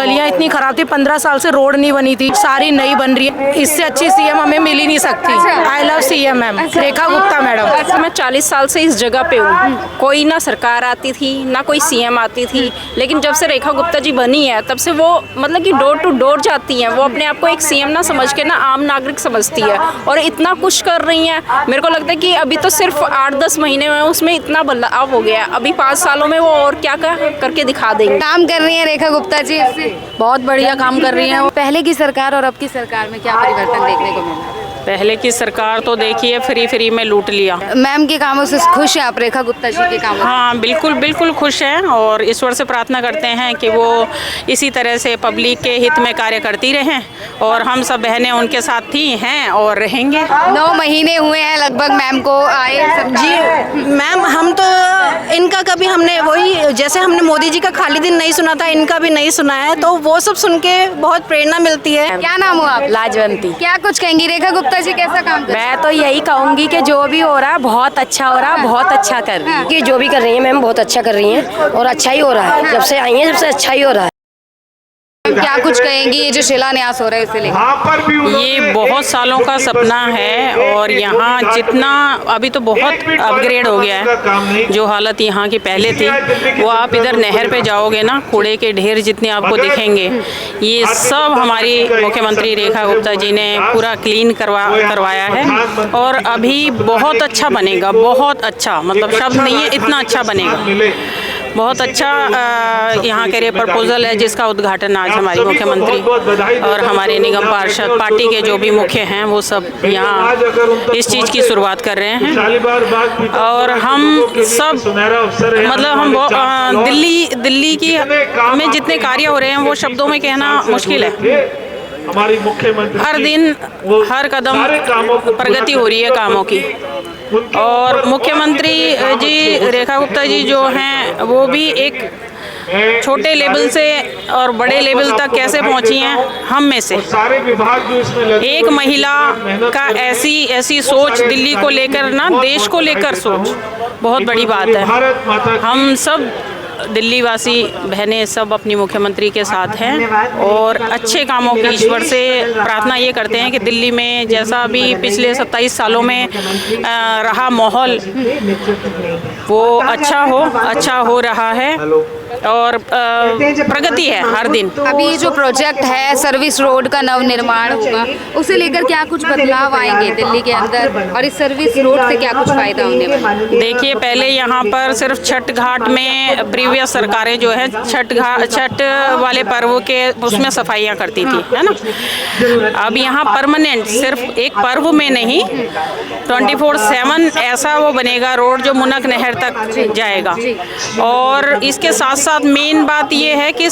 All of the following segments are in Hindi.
गलियां इतनी खराब थी, 15 साल से रोड नहीं बनी थी, सारी नई बन रही है। इससे अच्छी सीएम हमें मिल ही नहीं सकती। I love CM ma'am, Rekha Gupta madam. अच्छा, मैं 40 साल से इस जगह पे हूँ। कोई ना सरकार आती थी ना कोई सीएम आती थी, लेकिन जब से रेखा गुप्ता जी बनी है तब से वो मतलब कि डोर टू डोर जाती हैं। वो अपने आप को एक सीएम ना समझ के ना आम नागरिक समझती है और इतना कुछ कर रही हैं। मेरे को लगता है कि अभी तो सिर्फ 8-10 महीने में उसमें इतना बदलाव हो गया, अभी 5 सालों में वो और क्या क्या करके दिखा देंगे। काम कर रही है रेखा गुप्ता जी, बहुत बढ़िया काम कर रही है। पहले की सरकार और अब की सरकार में क्या परिवर्तन देखने को मिला? पहले की सरकार तो देखिए फ्री में लूट लिया। मैम के कामों से खुश है आप, रेखा गुप्ता जी के कामों? हाँ बिल्कुल खुश हैं और ईश्वर से प्रार्थना करते हैं कि वो इसी तरह से पब्लिक के हित में कार्य करती रहें और हम सब बहनें उनके साथ ही हैं और रहेंगे। 9 महीने हुए हैं लगभग मैम को आए। जी मैम, हम तो इनका कभी हमने वही जैसे हमने मोदी जी का खाली दिन नहीं सुना था, इनका भी नहीं सुना है, तो वो सब सुन के बहुत प्रेरणा मिलती है। क्या नाम हो आप? लाजवंती। क्या कुछ कहेंगी रेखा गुप्ता जी कैसा काम कर? मैं तो यही कहूँगी कि जो भी हो रहा है बहुत अच्छा हो रहा है, बहुत अच्छा कर रही है। कि जो भी कर रही है मैम बहुत अच्छा कर रही हैं और अच्छा ही हो रहा है। जब से आई हैं जब से अच्छा ही हो रहा है। क्या कुछ कहेंगी ये जो शिलान्यास हो रहा है इसे लेकर? ये बहुत सालों का सपना है और यहाँ जितना अभी तो बहुत अपग्रेड हो गया है। जो हालत यहाँ की पहले थी वो आप इधर नहर पे जाओगे ना, कूड़े के ढेर जितने आपको दिखेंगे, ये सब हमारी मुख्यमंत्री रेखा गुप्ता जी ने पूरा क्लीन करवाया है और अभी बहुत अच्छा बनेगा, बहुत अच्छा, मतलब शब्द नहीं है, इतना अच्छा बनेगा। बहुत अच्छा यहाँ के लिए प्रपोजल है जिसका उद्घाटन आज हमारी मुख्यमंत्री और हमारे निगम पार्षद पार्टी के जो भी मुख्य हैं वो सब यहाँ इस चीज़ की शुरुआत कर रहे हैं। और हम सब मतलब हम दिल्ली की में जितने कार्य हो रहे हैं वो शब्दों में कहना मुश्किल है। हमारी मुख्यमंत्री हर दिन हर कदम प्रगति हो रही है कामों की और मुख्यमंत्री जी रेखा गुप्ता जी जो हैं वो भी एक छोटे लेवल से और बड़े लेवल तक कैसे पहुंची हैं हम में से। सारे विभाग जो इसमें लगे, एक महिला का ऐसी सोच दिल्ली को लेकर ना, देश को लेकर सोच बहुत बड़ी बात है। हम सब दिल्ली वासी बहनें सब अपनी मुख्यमंत्री के साथ हैं और अच्छे कामों की ईश्वर से प्रार्थना ये करते हैं कि दिल्ली में जैसा भी पिछले 27 सालों में रहा माहौल वो अच्छा हो रहा है और प्रगति है हर दिन। अभी जो प्रोजेक्ट है सर्विस रोड का नव निर्माण होगा, उसे लेकर क्या कुछ बदलाव आएंगे दिल्ली के अंदर और इस सर्विस रोड से क्या कुछ फायदा होने वाला है? देखिए पहले यहाँ पर सिर्फ छठ घाट में प्रीवियस सरकारें जो है छठ वाले पर्व के उसमें सफाइयाँ करती थी, है ना। अब यहाँ परमानेंट सिर्फ एक पर्व में नहीं 24/7 ऐसा वो बनेगा रोड जो मुनक नहर तक जाएगा। और इसके साथ साथ मेन बात ये है कि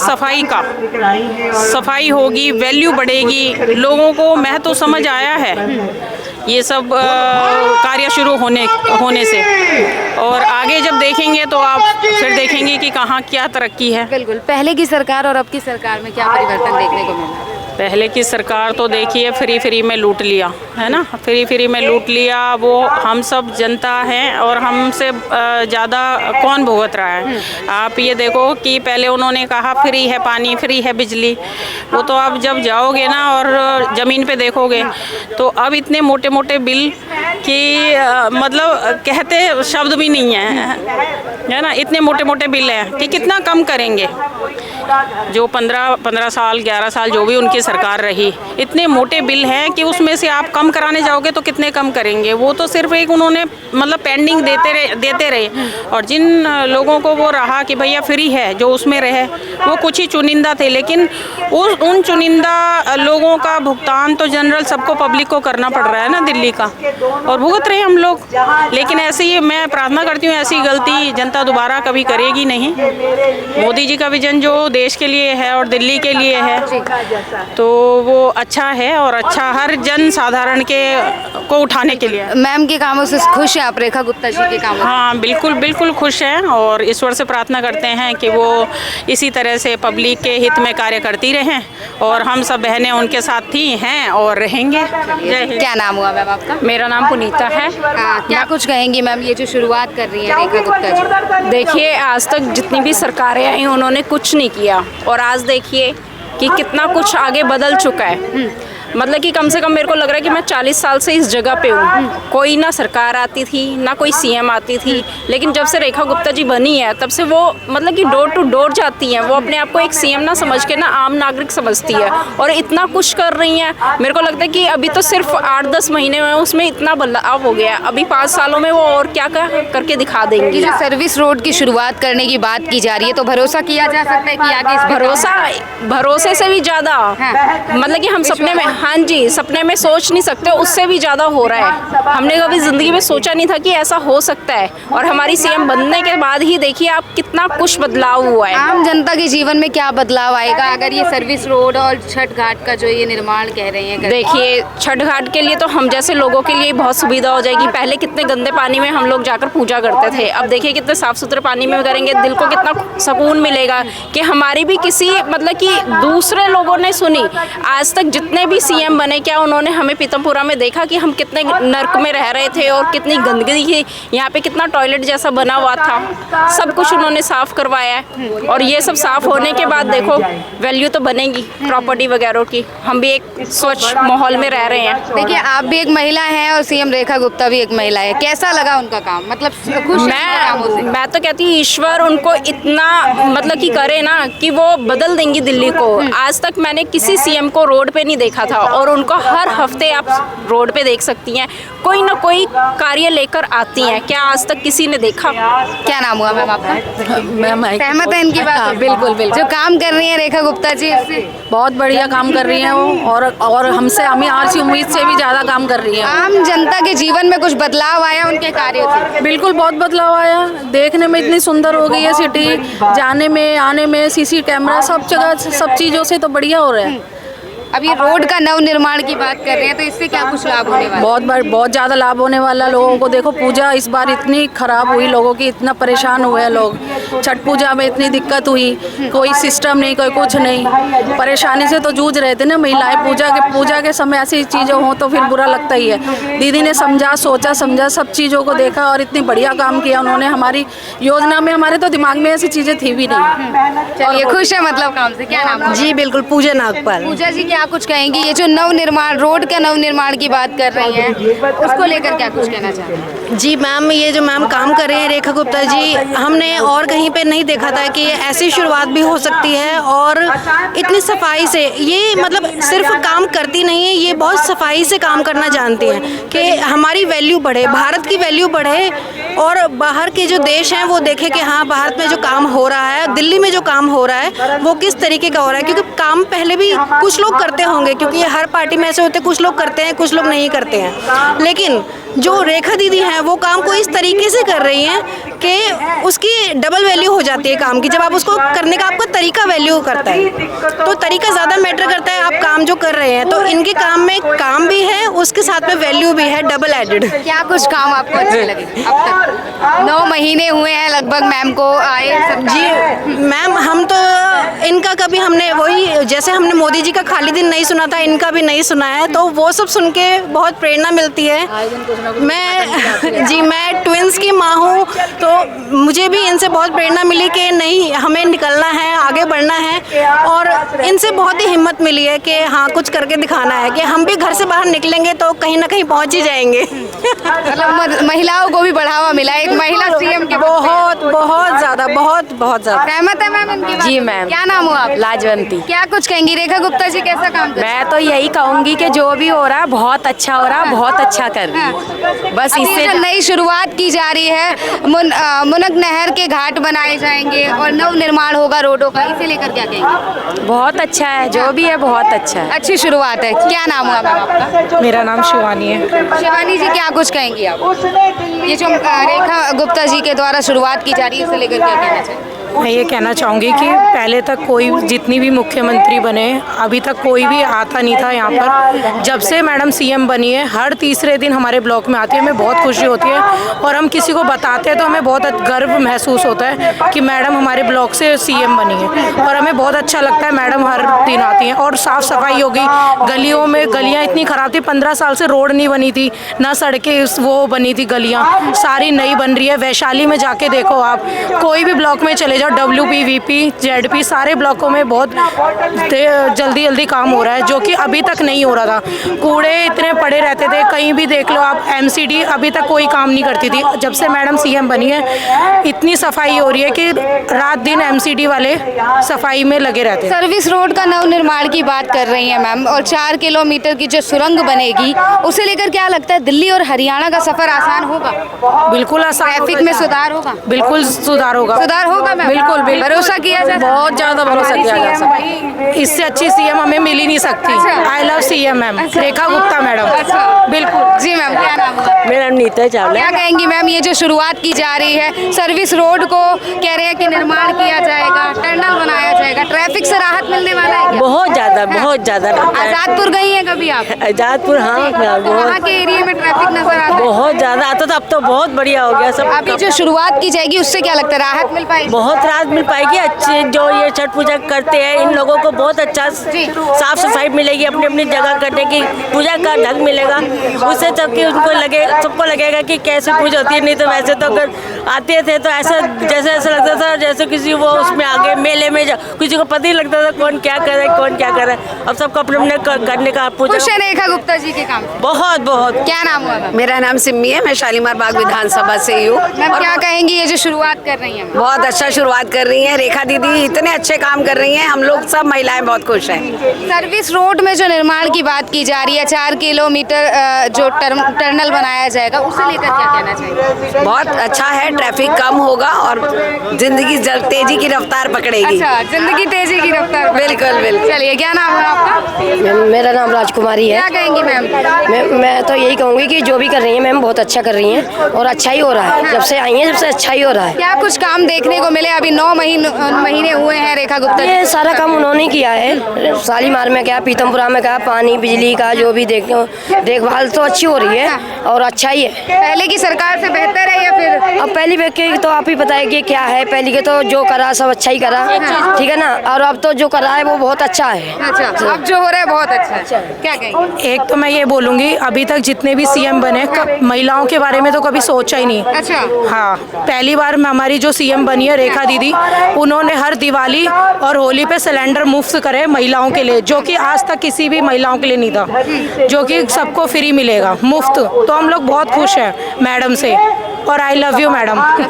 सफाई होगी, वैल्यू बढ़ेगी, लोगों को महत्व समझ आया है ये सब कार्य शुरू होने से। और आगे जब देखेंगे तो आप फिर देखेंगे कि कहाँ क्या तरक्की है। बिल्कुल। पहले की सरकार और अब की सरकार में क्या परिवर्तन देखने को मिला? पहले की सरकार तो देखिए फ्री में लूट लिया, है ना, फ्री में लूट लिया। वो हम सब जनता हैं और हमसे ज़्यादा कौन भुगत रहा है। आप ये देखो कि पहले उन्होंने कहा फ्री है पानी, फ्री है बिजली, वो तो आप जब जाओगे ना और ज़मीन पे देखोगे तो अब इतने मोटे बिल कि मतलब कहते शब्द भी नहीं है ना। इतने मोटे बिल हैं कि कितना कम करेंगे। जो 15 साल 11 साल जो भी उनकी सरकार रही, इतने मोटे बिल हैं कि उसमें से आप कम कराने जाओगे तो कितने कम करेंगे। वो तो सिर्फ एक उन्होंने मतलब पेंडिंग देते रहे और जिन लोगों को वो रहा कि भैया फ्री है जो उसमें रहे वो कुछ ही चुनिंदा थे, लेकिन उन चुनिंदा लोगों का भुगतान तो जनरल सबको पब्लिक को करना पड़ रहा है ना दिल्ली का, और भुगत रहे हम लोग। लेकिन ऐसे ही मैं प्रार्थना करती हूँ ऐसी गलती जनता दोबारा कभी करेगी नहीं। मोदी जी का विजन जो देश के लिए है और दिल्ली के लिए है तो वो अच्छा है और अच्छा हर जन साधारण को उठाने के लिए। मैम के कामों से खुश है आप, रेखा गुप्ता जी के कामों? हाँ बिल्कुल खुश हैं और ईश्वर से प्रार्थना करते हैं कि वो इसी तरह से पब्लिक के हित में कार्य करती रहें और हम सब बहनें उनके साथ ही हैं और रहेंगे। क्या नाम हुआ मैम आपका? मेरा नाम पुनीता है। क्या कुछ कहेंगी मैम ये जो शुरुआत कर रही है रेखा गुप्ता जी? देखिए आज तक जितनी भी सरकारें आई उन्होंने कुछ नहीं किया और आज देखिए कि कितना कुछ आगे बदल चुका है। मतलब कि कम से कम मेरे को लग रहा है कि मैं 40 साल से इस जगह पे हूँ। कोई ना सरकार आती थी ना कोई सीएम आती थी, लेकिन जब से रेखा गुप्ता जी बनी है तब से वो मतलब कि डोर टू डोर जाती हैं। वो अपने आप को एक सीएम ना समझ के ना आम नागरिक समझती है और इतना कुछ कर रही हैं। मेरे को लगता है कि अभी तो सिर्फ 8-10 महीने में उसमें इतना बदलाव हो गया है। अभी 5 सालों में वो और क्या क्या करके दिखा देंगी। जो सर्विस रोड की शुरुआत करने की बात की जा रही है, तो भरोसा किया जा सकता है कि आगे इस पे भरोसे से भी ज़्यादा मतलब कि हम सपने में, हाँ जी, सपने में सोच नहीं सकते, उससे भी ज़्यादा हो रहा है। हमने कभी ज़िंदगी में सोचा नहीं था कि ऐसा हो सकता है, और हमारी सीएम बनने के बाद ही देखिए आप कितना कुछ बदलाव हुआ है। आम जनता के जीवन में क्या बदलाव आएगा अगर ये सर्विस रोड और छठ घाट का जो ये निर्माण कह रहे हैं? देखिए, छठ घाट के लिए तो हम जैसे लोगों के लिए बहुत सुविधा हो जाएगी। पहले कितने गंदे पानी में हम लोग जाकर पूजा करते थे, अब देखिए कितने साफ सुथरे पानी में करेंगे। दिल को कितना सुकून मिलेगा कि हमारी भी किसी मतलब कि दूसरे लोगों ने सुनी। आज तक जितने भी सीएम बने, क्या उन्होंने हमें पीतमपुरा में देखा कि हम कितने नर्क में रह रहे थे और कितनी गंदगी थी। यहाँ पे कितना टॉयलेट जैसा बना हुआ था, सब कुछ उन्होंने साफ करवाया है। और ये सब साफ होने के बाद देखो वैल्यू तो बनेगी प्रॉपर्टी वगैरह की। हम भी एक स्वच्छ माहौल में रह रहे हैं। देखिए, आप भी एक महिला हैं और सीएम रेखा गुप्ता भी एक महिला है। कैसा लगा उनका काम? मतलब खुश हैं कामों से? मैं तो कहती हूँ ईश्वर उनको इतना मतलब कि करे ना कि वो बदल देंगी दिल्ली को। आज तक मैंने किसी सीएम को रोड पे नहीं देखा था, और उनको हर हफ्ते आप रोड पे देख सकती हैं, कोई ना कोई कार्य लेकर आती हैं। क्या आज तक किसी ने देखा? क्या नाम हुआ मैम आपका? मैम सहमत है इनकी बात? हाँ, बिल्कुल बिल्कुल। जो काम कर रही है रेखा गुप्ता जी, इससे बहुत बढ़िया काम कर रही हैं वो, और हमसे हमें आरसी उम्मीद से भी ज़्यादा काम कर रही हैं। आम जनता के जीवन में कुछ बदलाव आया उनके कार्यों से? बिल्कुल, बहुत बदलाव आया। देखने में इतनी सुंदर हो गई है सिटी, जाने में आने में सीसी कैमरा सब जगह, सब चीज़ों से तो बढ़िया हो रहा है। अब ये रोड का नवनिर्माण की बात कर रहे हैं, तो इससे क्या कुछ लाभ होने वाला है? बहुत ज़्यादा लाभ होने वाला है लोगों को। देखो, पूजा इस बार इतनी खराब हुई, लोगों की इतना परेशान हुए हैं लोग। छठ पूजा में इतनी दिक्कत हुई, कोई सिस्टम नहीं, कोई कुछ नहीं, परेशानी से तो जूझ रहे थे ना महिलाएं। पूजा के समय ऐसी चीज़ें हों तो फिर बुरा लगता ही है। दीदी ने समझा, सोचा समझा, सब चीज़ों को देखा और इतनी बढ़िया काम किया उन्होंने। हमारी योजना में, हमारे तो दिमाग में ऐसी चीज़ें थी भी नहीं। चलिए, खुश है मतलब काम से? क्या नाम? जी बिल्कुल, पूजा नागपाल। पूजा जी, क्या कुछ कहेंगी? ये जो नवनिर्माण, रोड का नवनिर्माण की बात कर रही हैं, उसको लेकर क्या कुछ कहना चाहते हैं? जी मैम, ये जो मैम काम कर रहे हैं रेखा गुप्ता जी, हमने और कहीं पे नहीं देखा था कि ऐसी शुरुआत भी हो सकती है। और इतनी सफाई से ये मतलब सिर्फ काम करती नहीं है, ये बहुत सफाई से काम करना जानती हैं कि हमारी वैल्यू बढ़े, भारत की वैल्यू बढ़े, और बाहर के जो देश हैं वो देखें कि हाँ, भारत में जो काम हो रहा है, दिल्ली में जो काम हो रहा है वो किस तरीके का हो रहा है। क्योंकि काम पहले भी कुछ लोग करते होंगे, क्योंकि हर पार्टी में ऐसे होते हैं, कुछ लोग करते हैं, कुछ लोग नहीं करते हैं। लेकिन जो रेखा दीदी हैं वो काम को इस तरीके से कर रही हैं कि उसकी डबल वैल्यू हो जाती है काम की। जब आप उसको करने का आपका तरीका वैल्यू करता है, तो तरीका ज़्यादा मैटर करता है आप काम जो कर रहे हैं। तो इनके काम में काम भी है, उसके साथ में वैल्यू भी है, डबल एडेड। क्या कुछ काम आपको अच्छे लगे अब तक? 9 महीने हुए हैं लगभग मैम को आए। जी मैम, हम तो इनका कभी हमने वही, जैसे हमने मोदी जी का खाली दिन नहीं सुना था, इनका भी नहीं सुना है, तो वो सब सुन के बहुत प्रेरणा मिलती है। मैं ट्विंस की माँ हूँ, तो मुझे भी इनसे बहुत प्रेरणा मिली कि नहीं, हमें निकलना है, आगे बढ़ना है। और इनसे बहुत ही हिम्मत मिली है कि हाँ, कुछ करके दिखाना है कि हम भी घर से बाहर निकलेंगे तो कहीं ना कहीं पहुँच ही जाएंगे। मतलब महिलाओं को भी बढ़ावा मिला एक महिला सीएम के। बहुत ज़्यादा, बहुत ज़्यादा। सहमत है मैम इनकी बात? जी मैम। क्या नाम हुआ आप? लाजवंती। क्या कुछ कहेंगी? रेखा गुप्ता जी कैसा काम कर? मैं तो यही कहूँगी कि जो भी हो रहा है बहुत अच्छा हो रहा है, बहुत अच्छा कर रही है। बस इससे जो नई शुरुआत की जा रही है, मुनक नहर के घाट बनाए जाएंगे और नव निर्माण होगा रोडों का, इसे लेकर क्या कहेंगे? बहुत अच्छा है, जो भी है बहुत अच्छा है। अच्छी शुरुआत है। क्या नाम हुआ मैम आपका? मेरा नाम शिवानी है। शिवानी जी, क्या कुछ कहेंगी आप? ये जो रेखा गुप्ता जी के द्वारा शुरुआत की जा रही है, इसे लेकर क्या कहना चाहिए? मैं ये कहना चाहूँगी कि पहले तक कोई, जितनी भी मुख्यमंत्री बने, अभी तक कोई भी आता नहीं था यहाँ पर। जब से मैडम सीएम बनी है, हर तीसरे दिन हमारे ब्लॉक में आती है, हमें बहुत खुशी होती है। और हम किसी को बताते हैं तो हमें बहुत गर्व महसूस होता है कि मैडम हमारे ब्लॉक से सीएम बनी है, और हमें बहुत अच्छा लगता है। मैडम हर दिन आती हैं हैं और साफ़ सफाई होगी। गलियों में गलियाँ इतनी ख़राब थी, 15 साल से रोड नहीं बनी थी, ना सड़कें वो बनी थी, गलियाँ सारी नई बन रही है। वैशाली में जाके देखो आप, कोई भी ब्लॉक में चले जाओ, WP, VP, ZP सारे ब्लॉकों में बहुत जल्दी जल्दी काम हो रहा है, जो कि अभी तक नहीं हो रहा था। कूड़े इतने पड़े रहते थे, कहीं भी देख लो आप। MCD अभी तक कोई काम नहीं करती थी। जब से मैडम CM बनी है इतनी सफाई हो रही है कि रात दिन MCD वाले सफाई में लगे रहते हैं। सर्विस रोड का नवनिर्माण की बात कर रही हैं मैम, और 4 किलोमीटर की जो सुरंग बनेगी उसे लेकर क्या लगता है, दिल्ली और हरियाणा का सफर आसान होगा? बिल्कुल आसान, ट्रैफिक में सुधार होगा? बिल्कुल सुधार होगा, सुधार होगा मैम? बिल्कुल बिल्कुल भरोसा किया जाए, बहुत ज़्यादा भरोसा किया जा सकता है। इससे अच्छी CM हमें मिल ही नहीं सकती। I love CM ma'am, Rekha Gupta madam. अच्छा, बिल्कुल। जी मैम, क्या नाम हुआ? मेरा नाम नीता चावला। क्या कहेंगी मैम, ये जो शुरुआत की जा रही है सर्विस रोड को, कह रहे हैं कि निर्माण किया जाएगा, टनल बनाया जाएगा, ट्रैफिक से राहत मिलने वाला है क्या? बहुत ज़्यादा आजादपुर गई हैं कभी आप? आजादपुर, हाँ, वहाँ के एरिया में ट्रैफिक नजर आता है? बहुत ज़्यादा आता था, अब तो बहुत बढ़िया हो गया सब। अभी जो शुरुआत की जाएगी उससे क्या लगता है, राहत मिल पाएगी? बहुत राहत मिल पाएगी। अच्छे जो ये छठ पूजा करते हैं इन लोगों को बहुत अच्छा साफ सफाई मिलेगी, अपनी अपनी जगह करने की पूजा का ढंग मिलेगा। उससे सबकी उनको सबको लगेगा कि कैसे पूजा होती है। नहीं तो वैसे तो अगर आते थे तो ऐसा ऐसा लगता था जैसे किसी वो उसमें आगे मेले में किसी को पता ही लगता था कौन क्या कर रहा है, कौन क्या कर रहा है। अब सबको अपने अपने करने का पूजा। खुश है रेखा गुप्ता जी के काम? बहुत बहुत। क्या नाम हुआ मैम? मेरा नाम सिम्मी है, मैं शालीमार बाग विधानसभा से ही हूँ। मैम क्या कहेंगी, ये जो शुरुआत कर रही हैं? बहुत अच्छा शुरुआत कर रही हैं रेखा दीदी, इतने अच्छे काम कर रही हैं, हम लोग सब महिलाएं बहुत खुश हैं। सर्विस रोड में जो निर्माण की बात की जा रही है, 4 किलोमीटर जो टनल बनाया जाएगा, उसे लेकर क्या कहना चाहिए? बहुत अच्छा है, ट्रैफिक कम होगा और जिंदगी तेजी की रफ्तार पकड़ेगी। अच्छा, जिंदगी तेजी की रफ्तार। बिल्कुल बिल्कुल। चलिए, क्या नाम है आपका? मेरा नाम राजकुमारी है। क्या कहेंगी मैम? मैं तो यही कहूँगी कि जो भी कर रही हैं मैम बहुत अच्छा कर रही हैं और अच्छा ही हो रहा है। जब से आई हैं सबसे अच्छा ही हो रहा है। क्या कुछ काम देखने को मिले? अभी 9 महीने हुए हैं रेखा गुप्ता जी। ये सारा काम उन्होंने किया है। शालीमार में क्या, पीतमपुरा में क्या, पानी बिजली का जो भी देखभाल तो अच्छी हो रही है और अच्छा ही है। पहले की सरकार से बेहतर है या फिर? अब पहली के तो आप ही बताइए क्या है। पहले के तो जो करा सब अच्छा ही करा, ठीक है ना, और अब तो जो करा है वो बहुत अच्छा है। अच्छा, अब जो हो रहा है बहुत अच्छा है। क्या कहेंगे? एक तो मैं ये बोलूँगी, अभी तक जितने भी CM बने महिलाओं के बारे में तो कभी सोचा ही नहीं। अच्छा, हाँ, पहली बार हमारी जो CM बनी है रेखा दीदी, उन्होंने हर दिवाली और होली पे सिलेंडर मुफ्त करे महिलाओं के लिए, जो कि आज तक किसी भी महिलाओं के लिए नहीं था, जो कि सबको फ्री मिलेगा मुफ्त। तो हम लोग बहुत खुश हैं मैडम से, और आई लव यू मैडम।